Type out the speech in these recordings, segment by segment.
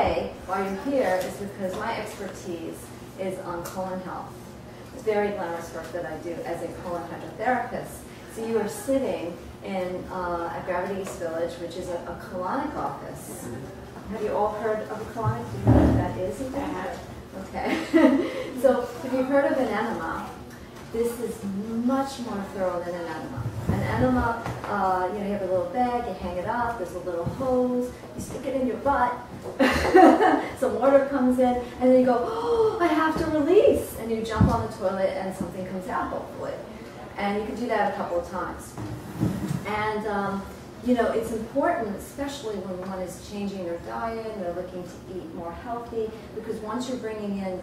today, why you're here, is because my expertise is on colon health. It's very glamorous work that I do as a colon hydrotherapist. So you are sitting in at Gravity East Village, which is a colonic office. Have you all heard of a colonic? Do you know what that is? Okay. So if you've heard of an enema, this is much more thorough than an enema. An enema, you know, you have a little bag, you hang it up, there's a little hose, you stick it in your butt, some water comes in, and then you go, oh, I have to release, and you jump on the toilet and something comes out, hopefully. And you can do that a couple of times. And, you know, it's important, especially when one is changing their diet and they're looking to eat more healthy, because once you're bringing in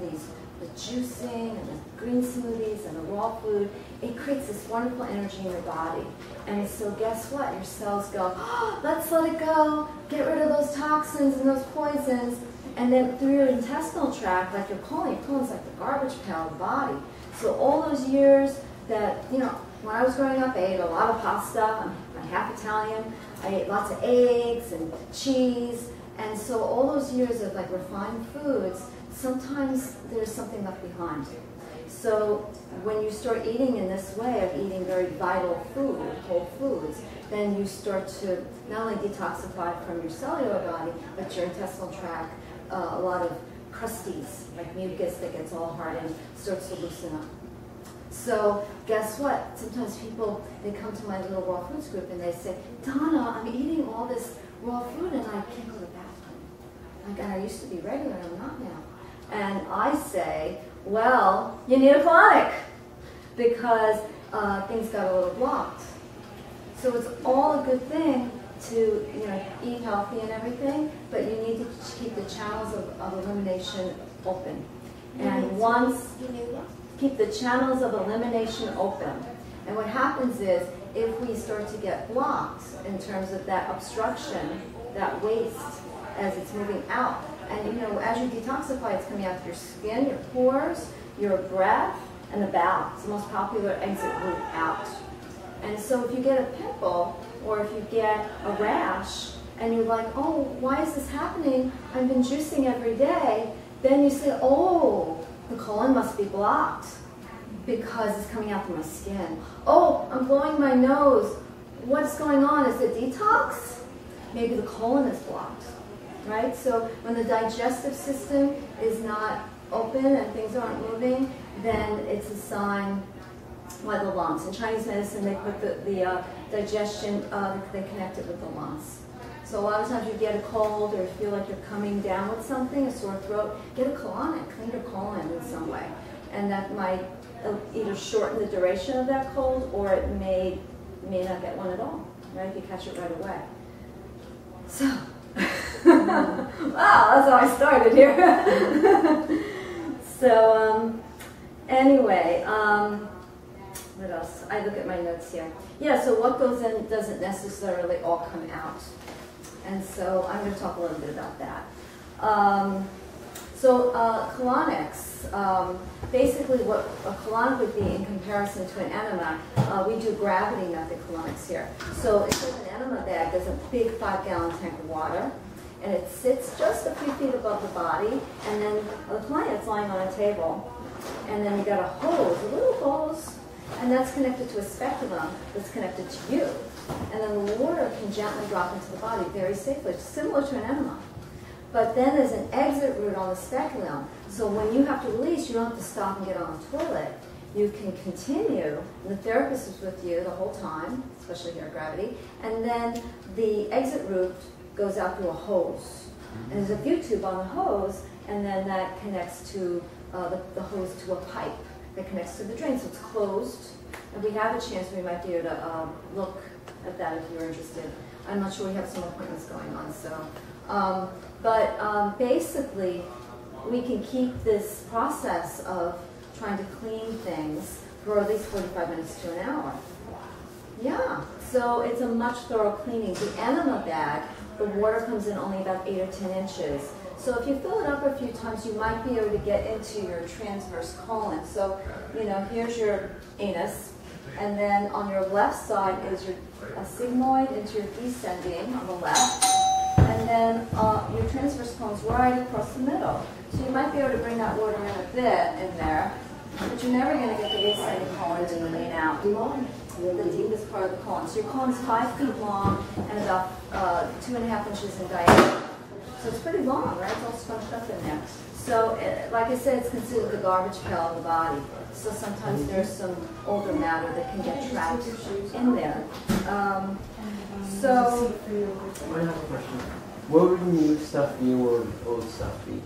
the juicing and the green smoothies and the raw food, it creates this wonderful energy in your body. And so guess what? Your cells go, oh, let's let it go, get rid of those toxins and those poisons. And then through your intestinal tract, like your colon's like the garbage pail of the body. So all those years that, you know, when I was growing up, I ate a lot of pasta. I'm half Italian. I ate lots of eggs and cheese. And so all those years of like refined foods, sometimes there's something left behind. So when you start eating in this way of eating very vital food, whole foods, then you start to not only detoxify from your cellular body, but your intestinal tract, a lot of crusties, like mucus that gets all hardened, starts to loosen up. So guess what? Sometimes people, they come to my little raw foods group and they say, Donna, I'm eating all this raw food and I can't go to the bathroom. Like, I used to be regular, I'm not now. And I say, well, you need a colonic because things got a little blocked. So it's all a good thing to, you know, eat healthy and everything, but you need to keep the channels of elimination open. And once keep the channels of elimination open. And what happens is, if we start to get blocked in terms of that obstruction, that waste, as it's moving out, and you know, as you detoxify, it's coming out of your skin, your pores, your breath, and the bowel. It's the most popular exit route out. And so if you get a pimple, or if you get a rash, and you're like, oh, why is this happening? I've been juicing every day. Then you say, oh, the colon must be blocked because it's coming out through my skin. Oh, I'm blowing my nose. What's going on? Is it detox? Maybe the colon is blocked, right? So when the digestive system is not open and things aren't moving, then it's a sign why the lungs. In Chinese medicine, they put the digestion, they connect it with the lungs. So a lot of times you get a cold or feel like you're coming down with something, a sore throat, get a colonic, clean your colon in some way. And that might either shorten the duration of that cold, or it may not get one at all, right, if you catch it right away. So, wow, that's how I started here. So, anyway, what else? I look at my notes here. Yeah, so what goes in doesn't necessarily all come out. And so I'm going to talk a little bit about that. Colonics, basically what a colonic would be in comparison to an enema, we do gravity method colonics here. So instead of an enema bag, there's a big 5-gallon tank of water, and it sits just a few feet above the body, and then the colonic is lying on a table, and then you got a hose, a little hose, and that's connected to a speculum that's connected to you. And then the water can gently drop into the body very safely, similar to an enema. But then there's an exit route on the speculum. So when you have to release, you don't have to stop and get on the toilet. You can continue. The therapist is with you the whole time, especially here at Gravity. And then the exit route goes out through a hose. And there's a view tube on the hose, and then that connects to the hose to a pipe that connects to the drain. So it's closed. And we have a chance, we might be able to look at that if you're interested. I'm not sure, we have some appointments going on. So, basically, we can keep this process of trying to clean things for at least 45 minutes to an hour. Yeah, so it's a much thorough cleaning. The enema bag, the water comes in only about 8 or 10 inches. So if you fill it up a few times, you might be able to get into your transverse colon. So, you know, here's your anus, and then on your left side is your sigmoid into your descending on the left, and then your transverse colon's right across the middle. So you might be able to bring that water in a bit in there, but you're never going to get the ascending colon to clean out the deepest part of the colon. So your colon's 5 feet long and about 2.5 inches in diameter. So it's pretty long, right? It's all scrunched up in there. So, like I said, it's considered the garbage pail of the body. So sometimes there's some older matter that can get trapped in there. So, I have a question. What would new stuff be or old stuff be?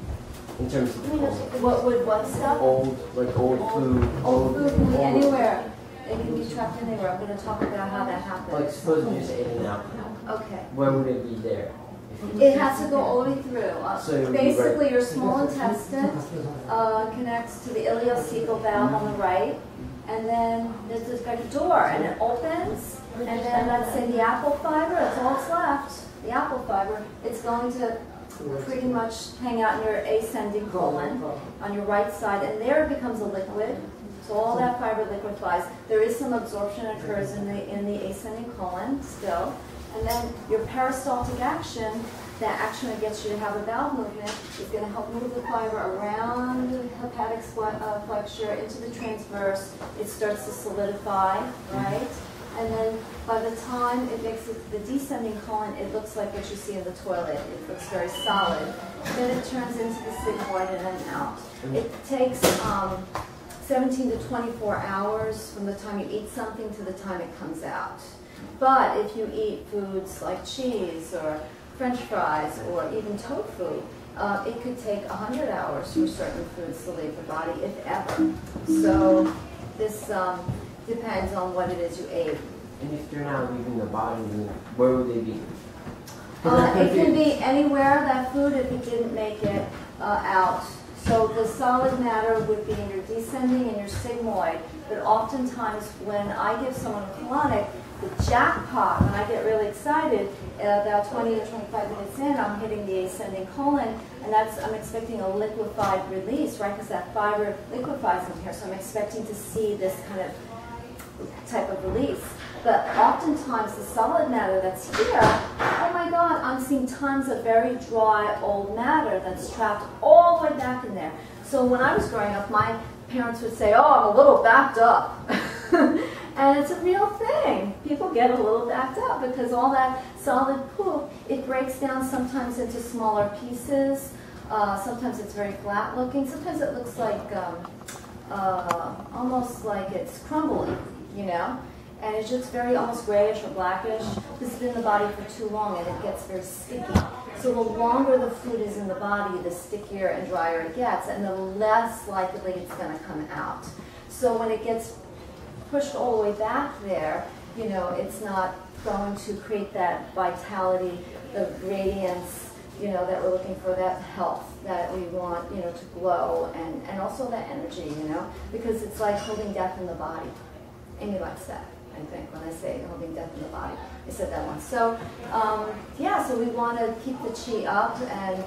In terms of the colon? what would what stuff? Old food. Old food can be anywhere. It can be trapped anywhere. I'm going to talk about how that happens. Like suppose you just ate an apple. Okay. Where would it be there? It has to go all the way through. So basically, your small intestine connects to the ileocecal valve on the right, and then there's this like a door, and it opens, and then let's say the apple fiber, that's all that's left, the apple fiber, it's going to pretty much hang out in your ascending colon on your right side, and there it becomes a liquid. So all that fiber liquefies. There is some absorption occurs in the ascending colon still. And then your peristaltic action, that action that gets you to have a bowel movement, is going to help move the fiber around the hepatic flexure into the transverse. It starts to solidify, right? And then by the time it makes it to the descending colon, it looks like what you see in the toilet. It looks very solid. Then it turns into the sigmoid and then out. It takes 17 to 24 hours from the time you eat something to the time it comes out. But if you eat foods like cheese or French fries or even tofu, it could take 100 hours for certain foods to leave the body, if ever. So this depends on what it is you ate. And if they're not leaving the body, then where would they be? It can be anywhere, that food, if it didn't make it out. So the solid matter would be in your descending and your sigmoid. But oftentimes when I give someone a colonic, the jackpot, when I get really excited, about 20 to 25 minutes in, I'm hitting the ascending colon, and I'm expecting a liquefied release, right? Because that fiber liquefies in here, so I'm expecting to see this kind of type of release. But oftentimes the solid matter that's here, oh my God, I'm seeing tons of very dry old matter that's trapped all the way back in there. So when I was growing up, my parents would say, oh, I'm a little backed up. And it's a real thing. People get a little backed up because all that solid poop, it breaks down sometimes into smaller pieces. Sometimes it's very flat looking. Sometimes it looks like almost like it's crumbly, you know? And it looks very almost grayish or blackish. This has been in the body for too long and it gets very sticky. So the longer the food is in the body, the stickier and drier it gets, and the less likely it's going to come out. So when it gets pushed all the way back there, you know, it's not going to create that vitality, the radiance, you know, that we're looking for, that health that we want, you know, to glow, and also that energy, you know, because it's like holding death in the body. Amy likes that, I think, when I say holding death in the body. I said that once. So, yeah, so we want to keep the chi up and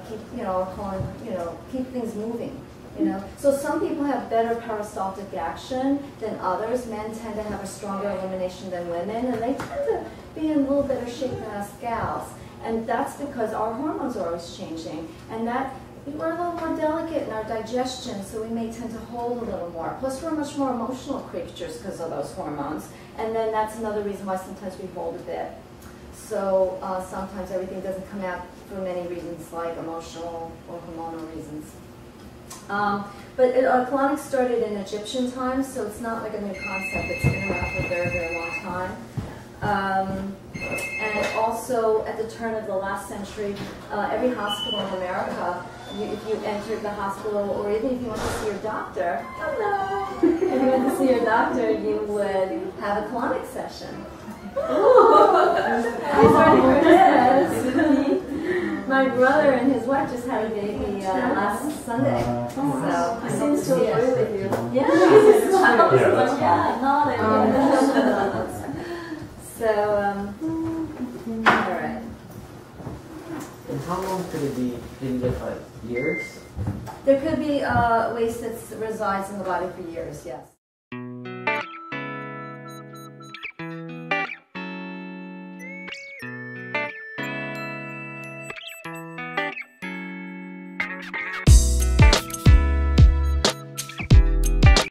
keep, you know, keep things moving. You know, so some people have better peristaltic action than others. Men tend to have a stronger elimination than women, and they tend to be in a little better shape than us gals. And that's because our hormones are always changing, and that we're a little more delicate in our digestion, so we may tend to hold a little more. Plus, we're much more emotional creatures because of those hormones, and then that's another reason why sometimes we hold a bit. So sometimes everything doesn't come out for many reasons, like emotional or hormonal reasons. But colonics started in Egyptian times, so it's not like a new concept. It's been around for a very, very long time. And also, at the turn of the last century, every hospital in America, if you entered the hospital, or even if you went to see your doctor, hello, if you went to see your doctor, you would have a colonic session. He's ready for this. My brother and his wife just had a baby last Sunday, so he seems to agree with you. Yeah, So, all right. And how long could it be? Could it get like years? There could be waste that resides in the body for years, yes.